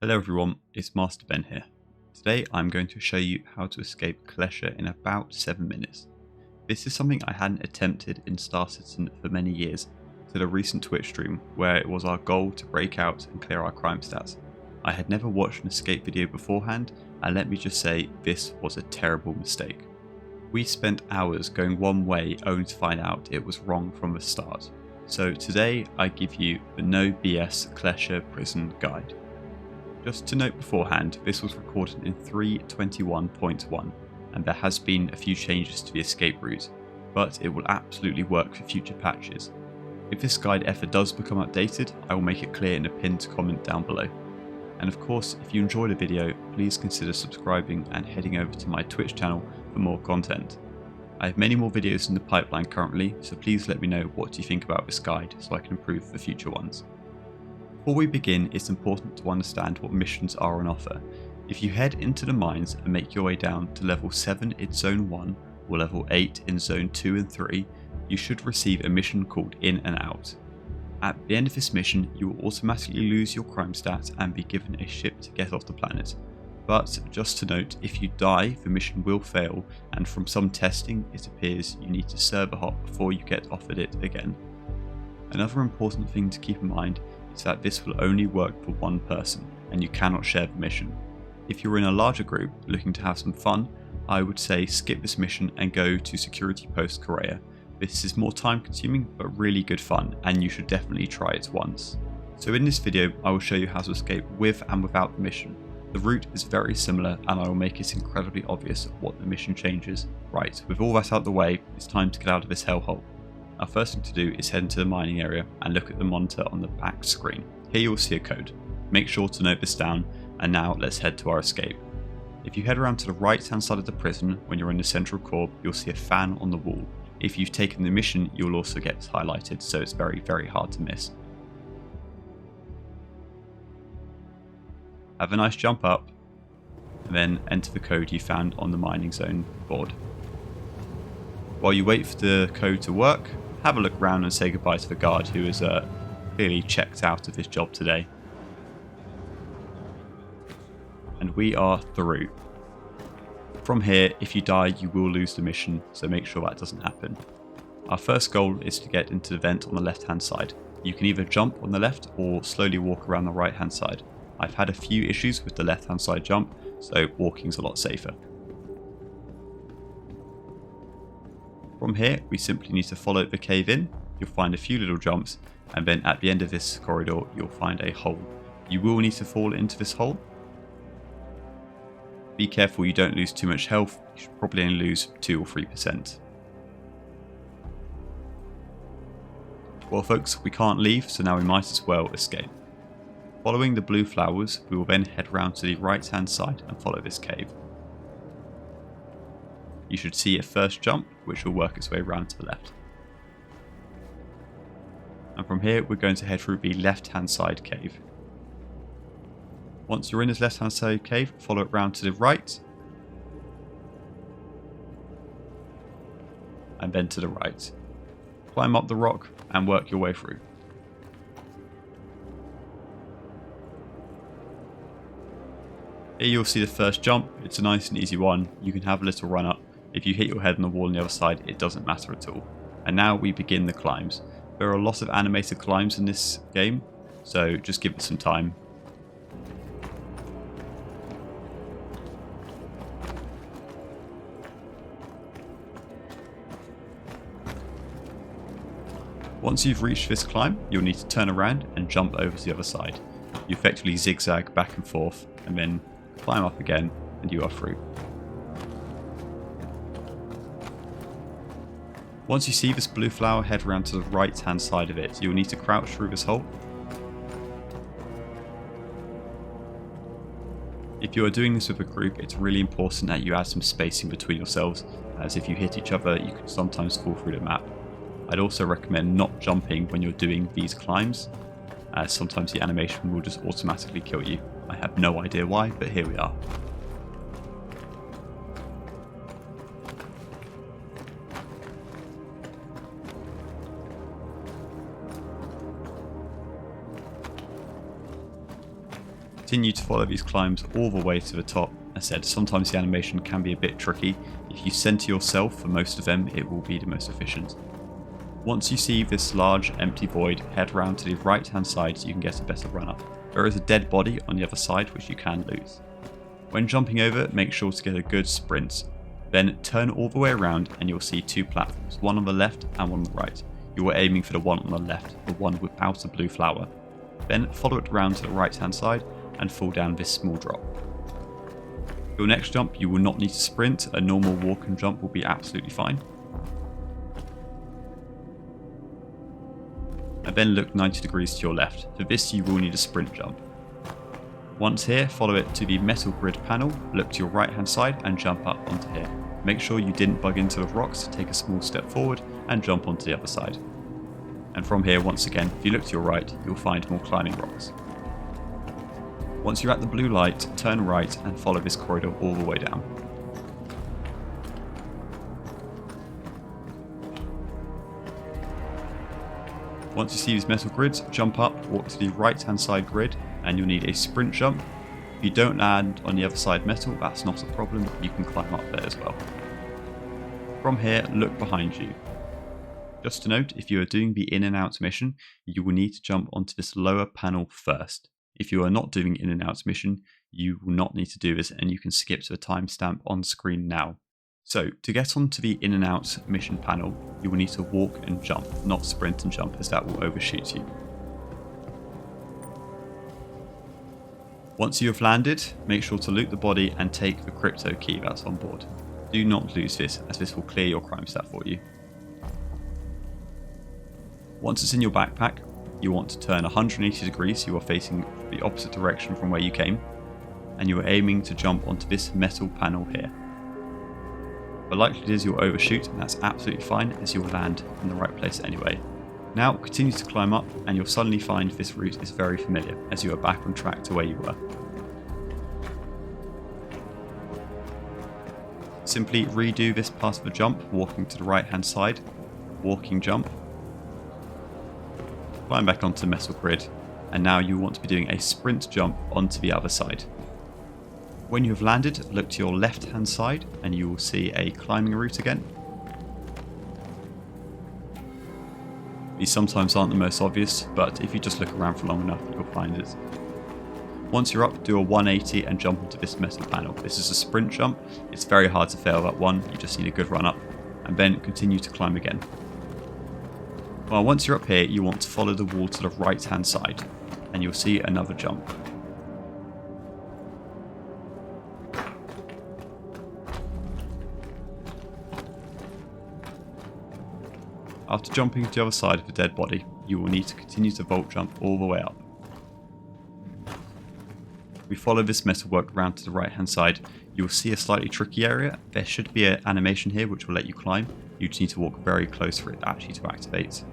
Hello everyone, it's Master Ben here. Today I'm going to show you how to escape Klescher in about 7 minutes. This is something I hadn't attempted in Star Citizen for many years, till a recent Twitch stream where it was our goal to break out and clear our crime stats. I had never watched an escape video beforehand, and let me just say this was a terrible mistake. We spent hours going one way only to find out it was wrong from the start. So today I give you the no BS Klescher prison guide. Just to note beforehand, this was recorded in 3.21.1 and there has been a few changes to the escape route, but it will absolutely work for future patches. If this guide ever does become updated, I will make it clear in a pinned comment down below. And of course, if you enjoyed the video, please consider subscribing and heading over to my Twitch channel for more content. I have many more videos in the pipeline currently, so please let me know what you think about this guide so I can improve for future ones. Before we begin, it's important to understand what missions are on offer. If you head into the mines and make your way down to level 7 in Zone 1 or level 8 in Zone 2 and 3, you should receive a mission called In and Out. At the end of this mission, you will automatically lose your crime stat and be given a ship to get off the planet. But just to note, if you die, the mission will fail, and from some testing it appears you need to server hop before you get offered it again. Another important thing to keep in mind is that this will only work for one person, and you cannot share the mission. If you're in a larger group looking to have some fun, I would say skip this mission and go to Security Post Korea. This is more time consuming but really good fun, and you should definitely try it once. So in this video I will show you how to escape with and without the mission. The route is very similar and I will make it incredibly obvious what the mission changes. Right, with all that out of the way, it's time to get out of this hellhole. Our first thing to do is head into the mining area and look at the monitor on the back screen. Here you will see a code. Make sure to note this down, and now let's head to our escape. If you head around to the right hand side of the prison when you're in the central core, you'll see a fan on the wall. If you've taken the mission, you'll also get highlighted, so it's very hard to miss. Have a nice jump up, and then enter the code you found on the mining zone board. While you wait for the code to work, have a look around and say goodbye to the guard who is clearly checked out of his job today. And we are through. From here, if you die, you will lose the mission, so make sure that doesn't happen. Our first goal is to get into the vent on the left hand side. You can either jump on the left or slowly walk around the right hand side. I've had a few issues with the left hand side jump, so walking's a lot safer. From here, we simply need to follow the cave in. You'll find a few little jumps, and then at the end of this corridor, you'll find a hole. You will need to fall into this hole. Be careful you don't lose too much health, you should probably only lose 2 or 3%. Well folks, we can't leave, so now we might as well escape. Following the blue flowers, we will then head round to the right hand side and follow this cave. You should see a first jump, which will work its way around to the left. And from here, we're going to head through the left hand side cave. Once you're in this left hand side cave, follow it round to the right. And then to the right. Climb up the rock and work your way through. Here you'll see the first jump. It's a nice and easy one. You can have a little run up. If you hit your head on the wall on the other side, it doesn't matter at all. And now we begin the climbs. There are a lot of animated climbs in this game, so just give it some time. Once you've reached this climb, you'll need to turn around and jump over to the other side. You effectively zigzag back and forth, and then climb up again, and you are through. Once you see this blue flower, head around to the right hand side of it. You'll need to crouch through this hole. If you are doing this with a group, it's really important that you add some spacing between yourselves, as if you hit each other, you can sometimes fall through the map. I'd also recommend not jumping when you're doing these climbs, as sometimes the animation will just automatically kill you. I have no idea why, but here we are. Continue to follow these climbs all the way to the top. As I said, sometimes the animation can be a bit tricky. If you center yourself for most of them, it will be the most efficient. Once you see this large empty void, head round to the right hand side so you can get a better run up. There is a dead body on the other side which you can lose. When jumping over, make sure to get a good sprint. Then turn all the way around and you'll see two platforms, one on the left and one on the right. You are aiming for the one on the left, the one without a blue flower. Then follow it around to the right hand side and fall down this small drop. Your next jump, you will not need to sprint, a normal walk and jump will be absolutely fine. And then look 90 degrees to your left. For this you will need a sprint jump. Once here, follow it to the metal grid panel, look to your right hand side and jump up onto here. Make sure you didn't bug into the rocks, take a small step forward and jump onto the other side. And from here, once again, if you look to your right, you'll find more climbing rocks. Once you're at the blue light, turn right and follow this corridor all the way down. Once you see these metal grids, jump up, walk to the right hand side grid and you'll need a sprint jump. If you don't land on the other side metal, that's not a problem, you can climb up there as well. From here, look behind you. Just to note, if you are doing the in and out mission, you will need to jump onto this lower panel first. If you are not doing in and out mission, you will not need to do this and you can skip to the timestamp on screen now. So to get onto the in and out mission panel, you will need to walk and jump, not sprint and jump as that will overshoot you. Once you have landed, make sure to loot the body and take the crypto key that's on board. Do not lose this, as this will clear your crime stat for you. Once it's in your backpack, you want to turn 180 degrees so you are facing the opposite direction from where you came, and you are aiming to jump onto this metal panel here. The likelihood is you'll overshoot, and that's absolutely fine as you'll land in the right place anyway. Now continue to climb up and you'll suddenly find this route is very familiar as you are back on track to where you were. Simply redo this part of the jump, walking to the right hand side, walking jump, climb back onto the metal grid, and now you want to be doing a sprint jump onto the other side. When you have landed, look to your left hand side and you will see a climbing route again. These sometimes aren't the most obvious, but if you just look around for long enough, you'll find it. Once you're up, do a 180 and jump into this metal panel. This is a sprint jump. It's very hard to fail that one. You just need a good run up, and then continue to climb again. Well, once you're up here, you want to follow the wall to the right hand side, and you'll see another jump. After jumping to the other side of the dead body, you will need to continue to vault jump all the way up. We follow this metalwork around to the right hand side. You will see a slightly tricky area. There should be an animation here which will let you climb. You just need to walk very close for it actually to activate.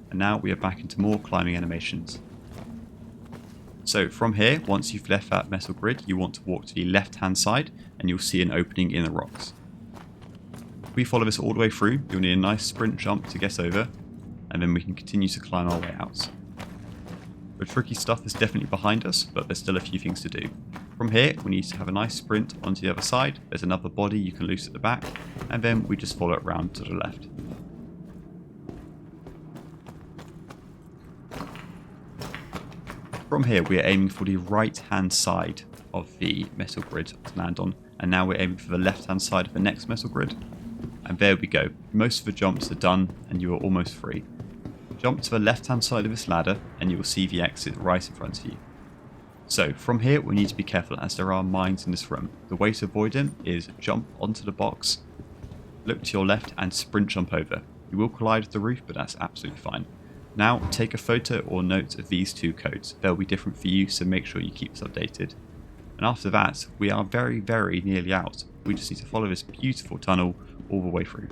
And now we are back into more climbing animations. So from here, once you've left that metal grid, you want to walk to the left hand side and you'll see an opening in the rocks. If we follow this all the way through, you'll need a nice sprint jump to get over, and then we can continue to climb our way out. The tricky stuff is definitely behind us, but there's still a few things to do. From here, we need to have a nice sprint onto the other side. There's another body you can loose at the back, and then we just follow it round to the left. From here, we are aiming for the right hand side of the metal grid to land on, and now we're aiming for the left hand side of the next metal grid. And there we go. Most of the jumps are done and you are almost free. Jump to the left hand side of this ladder and you will see the exit right in front of you. So from here we need to be careful as there are mines in this room. The way to avoid them is jump onto the box, look to your left and sprint jump over. You will collide with the roof, but that's absolutely fine. Now take a photo or note of these two codes. They'll be different for you, so make sure you keep this updated. And after that, we are very, very nearly out. We just need to follow this beautiful tunnel all the way through.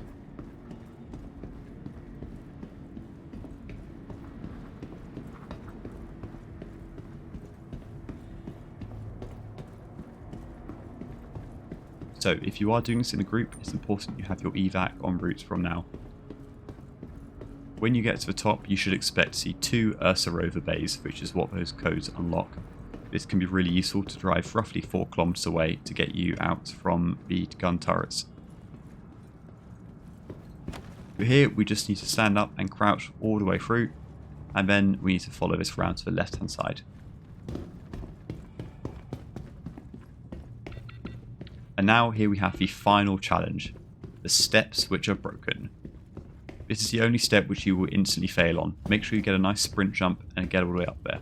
So if you are doing this in a group, it's important you have your evac en route from now. When you get to the top, you should expect to see 2 Ursa Rover bays, which is what those codes unlock. This can be really useful to drive roughly 4 kilometers away to get you out from the gun turrets. Here we just need to stand up and crouch all the way through, and then we need to follow this round to the left hand side. And now here we have the final challenge, the steps which are broken. This is the only step which you will instantly fail on. Make sure you get a nice sprint jump and get all the way up there.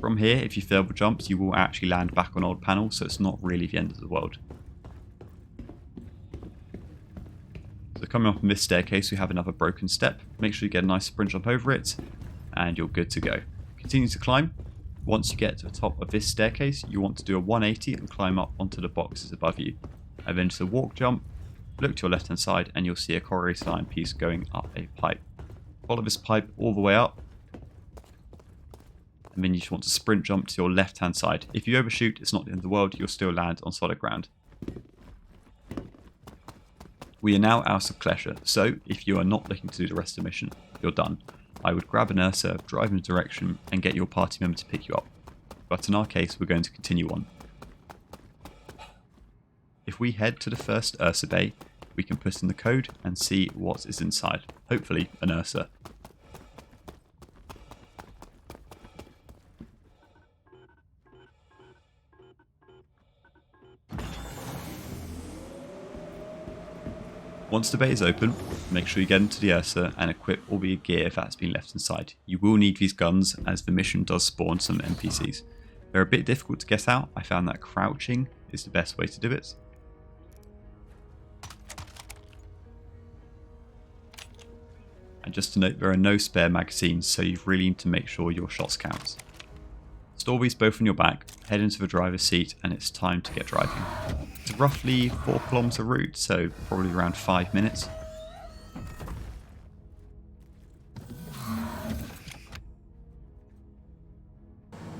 From here, if you fail the jumps, you will actually land back on old panel, so it's not really the end of the world. So coming off from this staircase, we have another broken step. Make sure you get a nice sprint jump over it, and you're good to go. Continue to climb. Once you get to the top of this staircase, you want to do a 180 and climb up onto the boxes above you. And then just a walk jump, look to your left hand side, and you'll see a corrugated iron piece going up a pipe. Follow this pipe all the way up, and then you just want to sprint jump to your left hand side. If you overshoot, it's not the end of the world, you'll still land on solid ground. We are now out of Klescher, so if you are not looking to do the rest of the mission, you're done. I would grab an Ursa, drive in a direction, and get your party member to pick you up. But in our case, we're going to continue on. If we head to the first Ursa bay, we can put in the code and see what is inside. Hopefully an Ursa. Once the bay is open, make sure you get into the Ursa and equip all the gear that's been left inside. You will need these guns as the mission does spawn some NPCs. They're a bit difficult to get out. I found that crouching is the best way to do it. And just to note, there are no spare magazines, so you really need to make sure your shots count. Store these both on your back, head into the driver's seat, and it's time to get driving. It's a roughly 4 kilometer route, so probably around 5 minutes.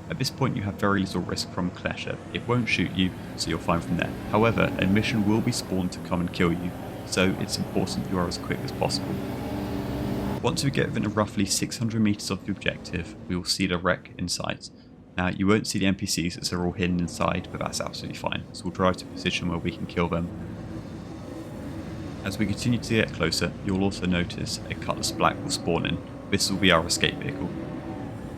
At this point you have very little risk from Klescher. It won't shoot you, so you're fine from there. However, a mission will be spawned to come and kill you, so it's important you are as quick as possible. Once we get within roughly 600 meters of the objective, we will see the wreck in sight. Now, you won't see the NPCs as they're all hidden inside, but that's absolutely fine. So we'll drive to a position where we can kill them. As we continue to get closer, you'll also notice a Cutlass Black will spawn in. This will be our escape vehicle.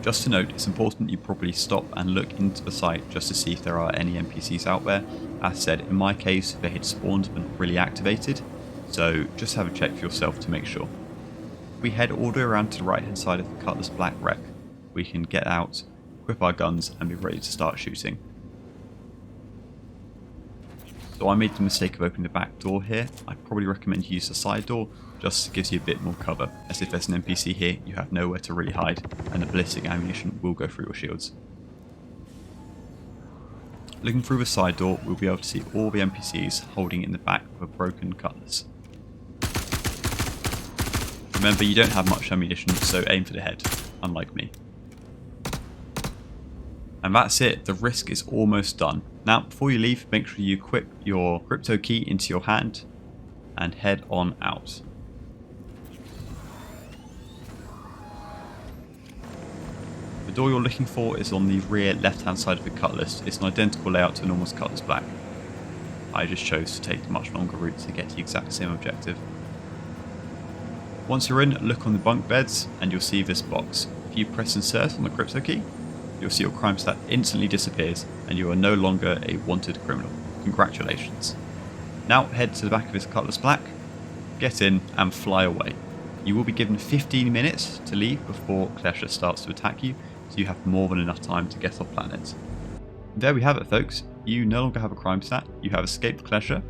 Just to note, it's important you probably stop and look into the site just to see if there are any NPCs out there. As said, in my case, they had spawned but not really activated, so just have a check for yourself to make sure. We head all the way around to the right hand side of the Cutlass Black wreck. We can get out, equip our guns, and be ready to start shooting. So I made the mistake of opening the back door here. I'd probably recommend you use the side door, just gives you a bit more cover, as if there's an NPC here, you have nowhere to really hide, and the ballistic ammunition will go through your shields. Looking through the side door, we'll be able to see all the NPCs holding in the back of a broken Cutlass. Remember, you don't have much ammunition, so aim for the head, unlike me. And that's it, the risk is almost done. Now, before you leave, make sure you equip your crypto key into your hand and head on out. The door you're looking for is on the rear left-hand side of the Cutlass. It's an identical layout to a normal Cutlass Black. I just chose to take the much longer route to get the exact same objective. Once you're in, look on the bunk beds and you'll see this box. If you press insert on the crypto key, you'll see your crime stat instantly disappears and you are no longer a wanted criminal. Congratulations. Now head to the back of this Cutlass Black, get in and fly away. You will be given 15 minutes to leave before Klescher starts to attack you, so you have more than enough time to get off planet. There we have it, folks. You no longer have a crime stat, you have escaped Klescher.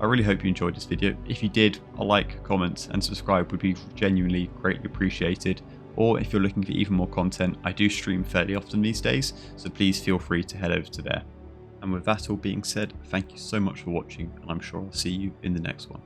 I really hope you enjoyed this video. If you did, a like, comment and subscribe would be genuinely greatly appreciated. Or if you're looking for even more content, I do stream fairly often these days, so please feel free to head over to there. And with that all being said, thank you so much for watching, and I'm sure I'll see you in the next one.